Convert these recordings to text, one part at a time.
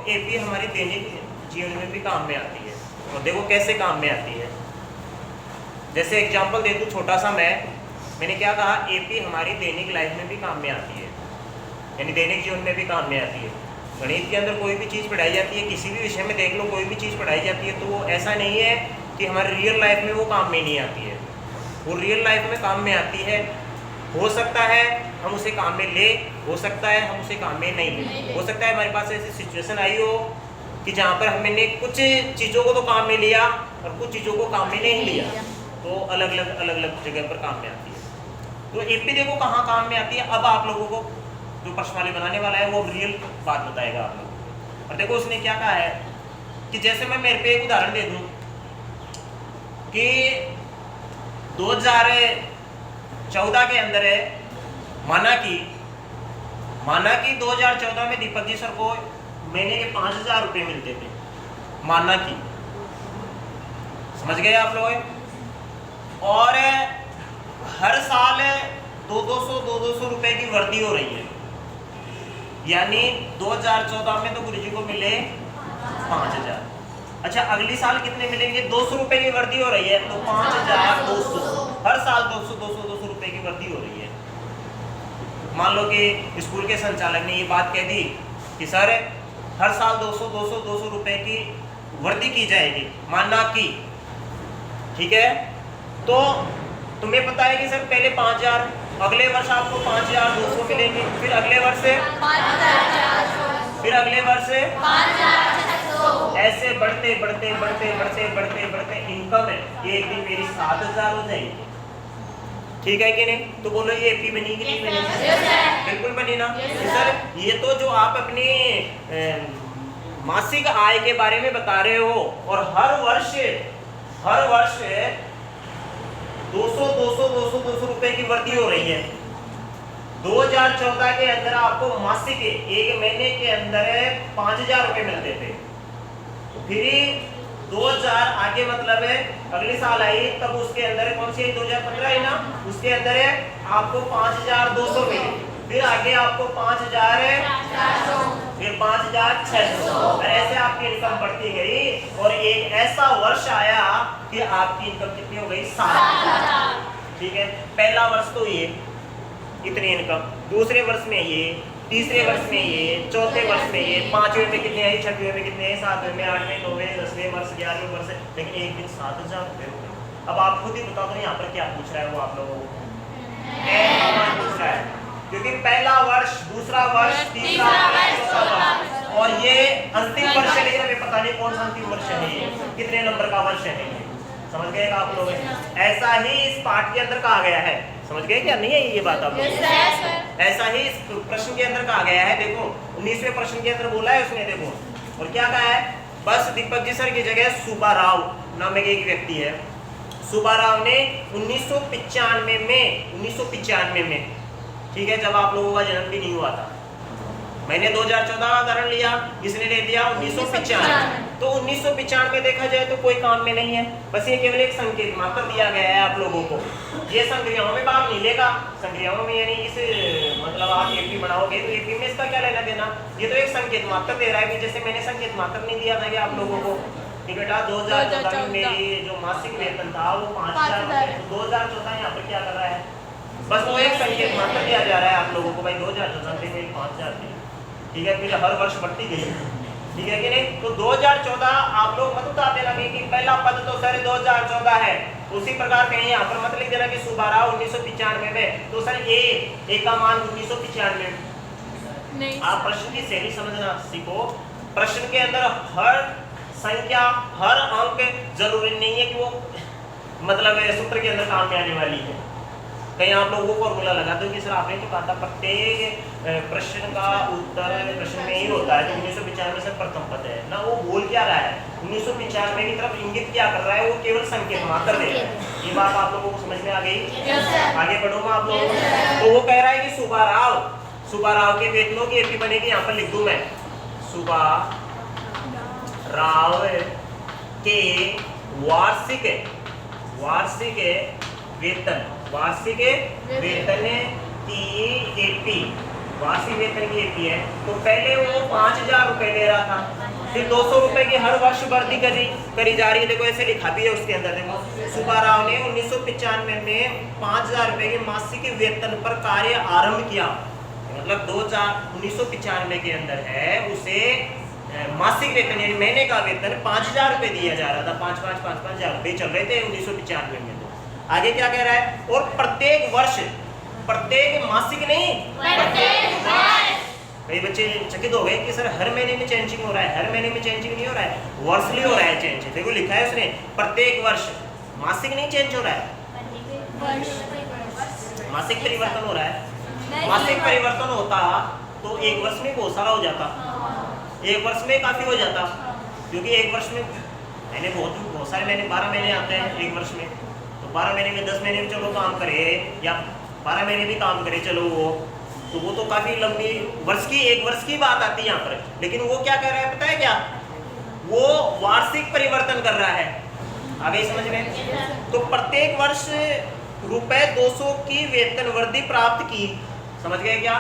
AP हमारी दैनिक जीवन में भी काम में आती है। और देखो कैसे काम में आती है। जैसे एग्जांपल दे दूं छोटा सा, मैंने क्या कहा, एपी हमारी दैनिक लाइफ में भी काम में आती है, यानी दैनिक जीवन में भी काम में आती है। गणित के अंदर कोई भी चीज़ पढ़ाई जाती है, किसी भी विषय में देख लो, कोई भी चीज़ पढ़ाई जाती है, तो वो ऐसा नहीं है कि हमारे रियल लाइफ में वो काम में नहीं आती है। वो रियल लाइफ में काम में आती है। हो सकता है हम उसे काम में ले, हो सकता है हम उसे काम में नहीं ले। हो सकता है हमारे पास ऐसी सिचुएशन आई हो कि जहाँ पर हमने कुछ चीज़ों को तो काम में लिया और कुछ चीज़ों को काम में नहीं लिया, तो अलग अलग जगह पर काम में आती है। तो एपी देखो कहाँ काम में आती है। अब आप लोगों को जो प्रश्न वाले बनाने वाला है वो रियल बात बताएगा आप लोगों को। और देखो उसने क्या कहा है कि जैसे मैं मेरे पे एक उदाहरण दे दूं कि 2014 के अंदर है, माना कि 2014 में दीपक जी सर को महीने के 5,000 रुपये मिलते थे, माना कि, समझ गए आप लोग। और हर साल 200 रुपए की वृद्धि हो रही है, यानी 2014 में तो गुरुजी को मिले 5,000। अच्छा, अगली साल कितने मिलेंगे? 200 रुपए की वृद्धि हो रही है, तो 5,200। हर साल 200 रुपए की वृद्धि हो रही है। मान लो कि स्कूल के संचालक ने ये बात कह दी कि सर हर साल 200 रुपए की वृद्धि की जाएगी, माना कि, ठीक है। तो तुम्हें पता है कि सर पहले 5,000, अगले वर्ष आपको 5,200 मिलेंगे, फिर अगले वर्ष से 5,400, फिर अगले वर्ष से 5,600, ऐसे बढ़ते इनकम है, एक दिन मेरी 7,000 हो जाएगी। ठीक है कि नहीं? तो बोलो ये एपी बनी कि नहीं बनी? बिल्कुल बनी ना। सर ये तो जो आप अपनी मासिक आय के बारे में बता रहे हो, और हर वर्ष 200 रुपए की वृद्धि हो रही है। 2014 के अंदर आपको मासिक एक महीने के अंदर 5,000 रुपए मिलते थे, फिर 2000 आगे मतलब है अगले साल आई, तब उसके अंदर कौन सी 2015 है ना, उसके अंदर आपको 5,200 मिले, फिर आगे आपको 5,400, फिर 5,600, और ऐसे आपकी इनकम बढ़ती गई। और एक ऐसा वर्ष आया कि आपकी इनकम कितनी हो गई? 7,000। ठीक है, पहला वर्ष तो ये इतनी इनकम, दूसरे वर्ष में ये, तीसरे वर्ष में ये, चौथे वर्ष में ये, पांचवें में कितने आई, छठवें में कितने, सातवें में, आठवें, नौवें, 10वें वर्ष, 11वें वर्ष, लेकिन एक दिन 7,000 रुपये हो गए। अब आप खुद ही बता दो यहाँ पर क्या पूछ रहा है वो आप लोगों को? पूछ रहा है, क्योंकि पहला वर्ष, दूसरा वर्ष, तीसरा वर्ष, चौथा वर्ष, और ये अंतिम वर्ष है, लेकिन हमें पता नहीं कौन सा अंतिम वर्ष है, कितने नंबर का वर्ष है। समझ गए आप लोग? ऐसा ही इस पाठ के अंदर कहा गया है। समझ गए क्या? नहीं है ये बात आप लोग? ऐसा ही इस प्रश्न के अंदर कहा गया है। देखो 19वें प्रश्न के अंदर बोला है उसने, देखो, और क्या कहा है? बस दीपक जी सर की जगह सुब्बाराव नाम एक व्यक्ति है। सुब्बाराव ने 1995 में, ठीक है, जब आप लोगों का जन्म भी नहीं हुआ था, मैंने 2014 का उदाहरण लिया, इसने ले दिया 1995। तो 1995 देखा जाए तो कोई काम में नहीं है, बस ये केवल एक संकेत मात्र दिया गया है आप लोगों को। ये संक्रियाओं में भाग नहीं लेगा, संक्रियाओं में यानी इस मतलब आप एपी बनाओगे तो एपी में इसका क्या लेना देना, ये तो एक संकेत मात्र दे रहा है। जैसे मैंने संकेत मात्र नहीं दिया था कि आप लोगों को कि बेटा 2014 में मेरी जो मासिक वेतन था वो 5,000, 2014 यहाँ पर क्या कर रहा है? बस वो एक संकेत मात्र दिया जा रहा है आप लोगों को, भाई 2014 में मेरी 5,000 थी, ठीक है, फिर हर वर्ष बढ़ती गई, ठीक है कि नहीं? तो 2014 आप लोग मत उतार देना कि पहला पद तो सर 2014 है, उसी प्रकार कहीं यहाँ पर मत लिख देना कि सुब्बाराव 1995 में, तो सर ए का मान 1995 नहीं। आप प्रश्न की शैली समझना सीखो। प्रश्न के अंदर हर संख्या, हर अंक जरूरी नहीं है कि वो मतलब सूत्र के अंदर काम में आने वाली है। कहीं आप लोगों को फॉर्मूला लगा दो कि सर आपने तो कहा था प्रत्येक प्रश्न का उत्तर प्रश्न में ही होता है, तो 1995 से प्रथम पद है ना, वो बोल क्या रहा है? 1995 की तरफ इंगित क्या कर रहा है? वो केवल संकेत मात्र दे रहा है। ये बात आप लोगों को समझ में आ गई? आगे बढ़ूंगा आप लोगों को। तो वो कह रहा है कि सुब्बाराव के वेतनों की एपी बनेगी, यहाँ पर लिख दूं मैं, सुब्बाराव के वार्षिक वेतन की एपी वार्षिक वेतन की एक है, तो पहले वो 5,000 रुपए ले रहा था, फिर 200 रुपए की हर वर्ष वृद्धि करी जा रही है। देखो ऐसे लिखा भी है उसके अंदर, देखो सुब्बाराव ने 1995 में 5,000 रुपए के मासिक वेतन पर कार्य आरंभ किया। मतलब 1995 के अंदर है उसे मासिक वेतन यानी महीने का वेतन 5,000 रुपए दिया जा रहा था। 5,000 रुपए चल रहे थे 1995 में। तो आगे क्या कह रहा है, और प्रत्येक वर्ष, प्रत्येक मासिक नहीं प्रत्येक वर्ष। कई बच्चे चकित हो गए कि सर हर महीने में चेंजिंग हो रहा है, हर महीने में चेंजिंग नहीं हो रहा है, वर्षली हो रहा है चेंज। देखो लिखा है उसने प्रत्येक वर्ष, मासिक नहीं चेंज हो रहा है, मासिक परिवर्तन हो रहा है। मासिक परिवर्तन होता तो एक वर्ष में बहुत सारा हो जाता, एक वर्ष में काफी हो जाता, क्योंकि एक वर्ष में महीने बहुत सारे महीने 12 महीने आते हैं एक वर्ष में। तो 12 महीने में 10 महीने में चलो काम करे, या 12 महीने भी काम करे चलो वो तो काफी लंबी वर्ष की, एक वर्ष की बात आती है यहाँ पर। लेकिन वो क्या कर रहा है पता है क्या, वो वार्षिक परिवर्तन कर रहा है। आगे समझ में, तो प्रत्येक वर्ष ₹200 की वेतन वृद्धि प्राप्त की। समझ गए क्या,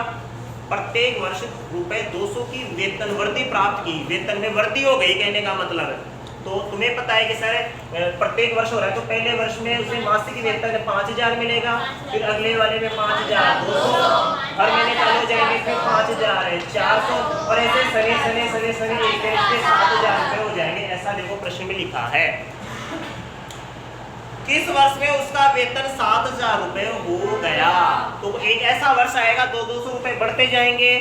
प्रत्येक वर्ष ₹200 की वेतन वृद्धि प्राप्त की, वेतन में वृद्धि हो गई कहने का मतलब है। तो तुम्हें पता है कि सर प्रत्येक वर्ष हो रहा है, तो पहले वर्ष में उसे मासिक वेतन 5,000 मिलेगा, फिर अगले वाले में 5,200, हर महीने चालू हो जाएंगे, फिर 5,000 400, और ऐसे सने 7,000 रुपए हो जाएंगे। ऐसा देखो प्रश्न में लिखा है। किस वर्ष में उसका वेतन 7,000 रुपए हो गया, तो एक ऐसा वर्ष आएगा 200 रुपए बढ़ते जाएंगे,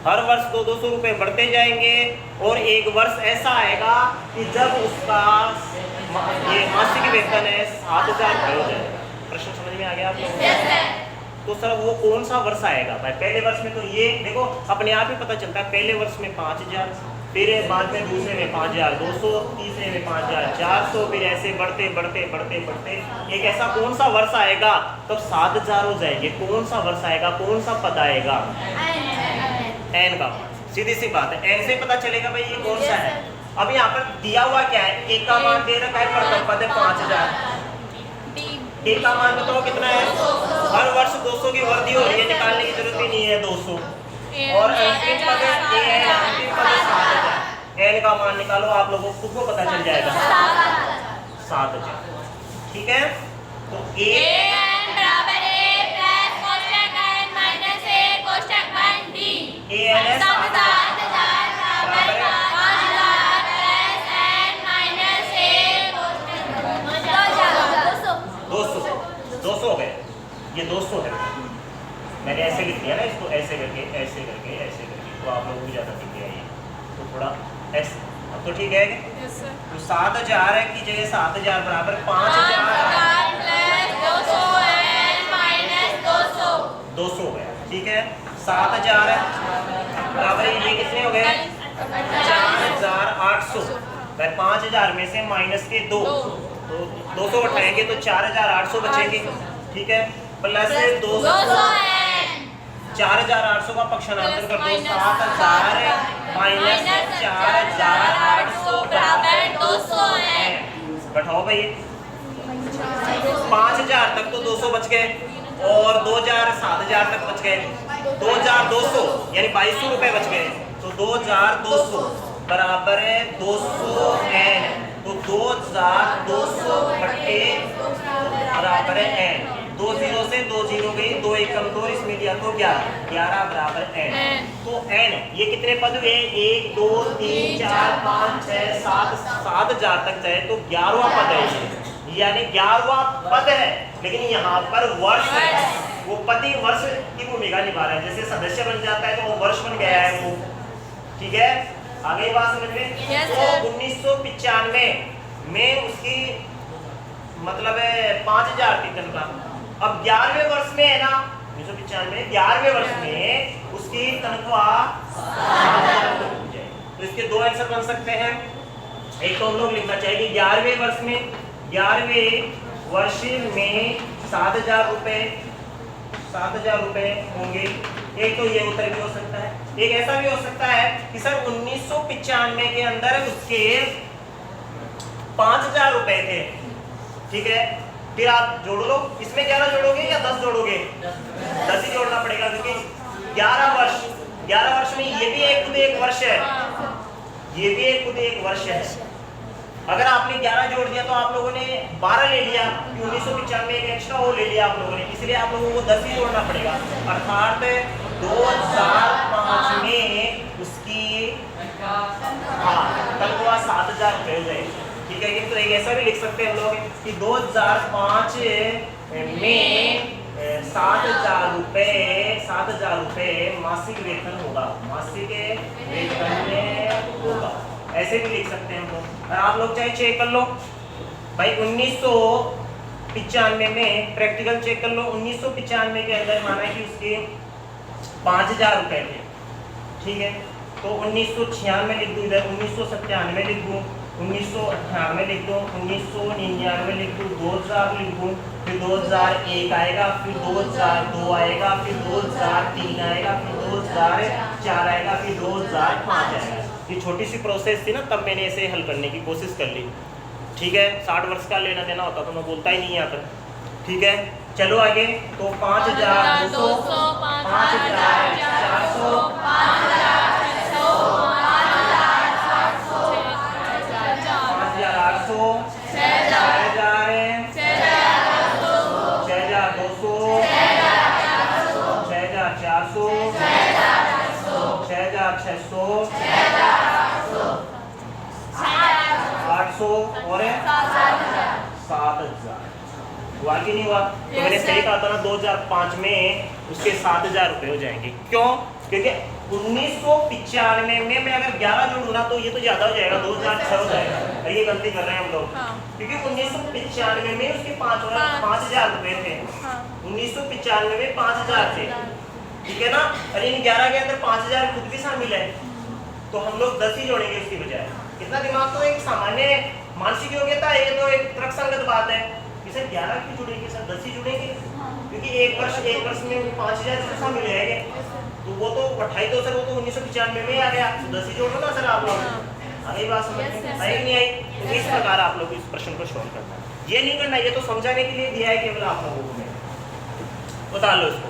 हर वर्ष 200 रुपए बढ़ते जाएंगे, और एक वर्ष ऐसा आएगा कि जब उसका ये मासिक वेतन है 7,000 रुपए हो जाएगा। प्रश्न समझ में आ गया आपको? तो सर वो कौन सा वर्ष आएगा भाई? पहले वर्ष में तो ये देखो अपने आप ही पता चलता है, पहले वर्ष में 5,000, फिर बाद में दूसरे में 5,200, तीसरे में 5,400, फिर ऐसे बढ़ते बढ़ते बढ़ते बढ़ते एक ऐसा कौन सा वर्ष आएगा तब 7,000 हो जाएंगे। कौन सा वर्ष आएगा, कौन सा पद आएगा? एन का। सीधी सी बात है, एन से पता चलेगा भाई ये कौन सा है। अब यहाँ पर दिया हुआ क्या है, एक का मान दे रखा है, प्रथम पद है 5,000, एक का मान बताओ कितना है, हर वर्ष 200 की वृद्धि हो रही है, निकालने की जरूरत ही नहीं है 200, और अंतिम पद है 7,000। एन का मान निकालो, आप लोगों को खुद को पता चल जाएगा 7,000। ठीक है, तो ये 200 है। मैंने ऐसे लिख दिया ना इसको, ऐसे करके ऐसे करके ऐसे करके, तो आप लोगों को ज़्यादा दिख गया ये, तो थोड़ा ऐसे। अब तो ठीक है, तो 7,000 की जगह 7,000 बराबर 5,000 200 हो गया। ठीक है, 7,000 बराबर ये कितने हो गए 4,800। 5,000 में से माइनस के 2, तो 200 उठाएंगे तो 4,800 बचेंगे। ठीक है, प्लस 200 4,800 का पक्षांतर कर दो, 7,000 माइनस 4,800 बराबर 200 है। बैठाओ भाई, 5,000 तक तो 200 बच गए, और 2,000 7,000 तक बच गए, 2,200 यानी 2,200 रुपए बच गए, तो 2,200 बराबर है 200 n, तो 2,200 बटे बराबर है n। 2 0 से 2 0 गई, 2 1 कम 2, इसमें दिया तो 11 बराबर n। तो n ये कितने पद हुए, 1 2 3 4 5 6 7 7,000 तक जाए तो 11वां पद है, यानी 11वां पद है। लेकिन यहाँ पर वर्ष है, वो पति वर्ष की भूमिका निभा रहा है। जैसे सदस्य बन जाता है तो वो वर्ष बन गया है वो। ठीक है, आगे बात समझ में। तो 1995 में उसकी मतलब है 5,000 थी तनख्वाह। अब 11वें वर्ष में है ना, 1995 11वें वर्ष में उसकी तनख्वाह 7,000 हो जाएगी। तो इसके दो आंसर बन सकते हैं। एक तो हम लोग लिखना चाहिए 11वें वर्ष में 7,000 रुपए होंगे। एक तो ये उत्तर भी हो सकता है। एक ऐसा भी हो सकता है कि सर 1995 के अंदर उसके 5,000 रुपए थे। ठीक है, फिर आप जोड़ लो, इसमें 11 जोड़ोगे या 10 जोड़ोगे? 10 ही जोड़ना पड़ेगा, क्योंकि 11 वर्ष, 11 वर्ष में ये भी एक खुद एक वर्ष है, ये भी एक खुद एक वर्ष है। अगर आपने 11 जोड़ दिया तो आप लोगों ने 12 ले लिया, 1995 एक एक्स्ट्रा और ले लिया आप लोगों ने, इसलिए आप लोगों को 10 ही जोड़ना पड़ेगा। अर्थात 2005 में उसकी तनख्वाह 7,000 रुपये हो जाएगी, ठीक है। तो एक ऐसा भी लिख सकते हैं हम लोग कि 2005 में 7,000 रुपये मासिक वेतन होगा, मासिक वेतन में होगा, ऐसे भी लिख सकते हैं हम लोग। और आप लोग चाहे चेक कर लो भाई, 1995 में प्रैक्टिकल चेक कर लो, 1995 के अंदर माना कि उसके 5,000 रुपये थे, ठीक है। तो 1996 लिख दूँ, इधर 1997 लिख दूँ, 1998 लिख दूँ, 1999 लिख दूँ, 2000 लिख दूँ, फिर 2001 आएगा, फिर 2002 आएगा, फिर 2003 आएगा, फिर 2004 आएगा, फिर 2005 आएगा। ये छोटी सी प्रोसेस थी ना, तब मैंने इसे हल करने की कोशिश कर ली, ठीक है। 60 वर्ष का लेना देना होता तो मैं बोलता ही नहीं यहाँ पर, ठीक है। चलो आगे, तो 5,200, 5,400, 5,800, 6,800, 6,000, 6,200, 6,400, 6,600, 800 और 7,000। हुआ कि नहीं हुआ? तो मैंने सही कहा था ना, 2005 में उसके 7,000 रुपये हो जाएंगे। क्यों? क्योंकि 1995 में मैं अगर 11 जोड़ूँ ना तो ये तो ज़्यादा हो जाएगा, 2006 हो जाएगा। और ये गलती कर रहे हैं हम लोग, क्योंकि 1995 में उसके 5,000 रुपये थे। 1995 में 5,000 थे, ठीक है ना। और इन 11 के अंदर 5,000 खुद भी शामिल है, तो हम लोग 10 ही जोड़ेंगे उसकी बजाय। इतना दिमाग तो एक सामान्य मानसिक योग्यता है, ये तो एक तर्कसंगत बात है। इसे 11 क्यों जुड़ेंगे सर, 10 ही जुड़ेंगे, क्योंकि एक वर्ष में 5,000 शामिल है, तो वो तो 28 तो सर वो तो 1995 में आ गया, तो 10 ही जोड़ लो ना सर आप लोग। आई बात समझ में आई नहीं आई? तो इस प्रकार आप लोग इस प्रश्न को सॉल्व करना है, ये नहीं करना, ये तो समझाने के लिए दिया है केवल आप लोगों को, बता लो इसको।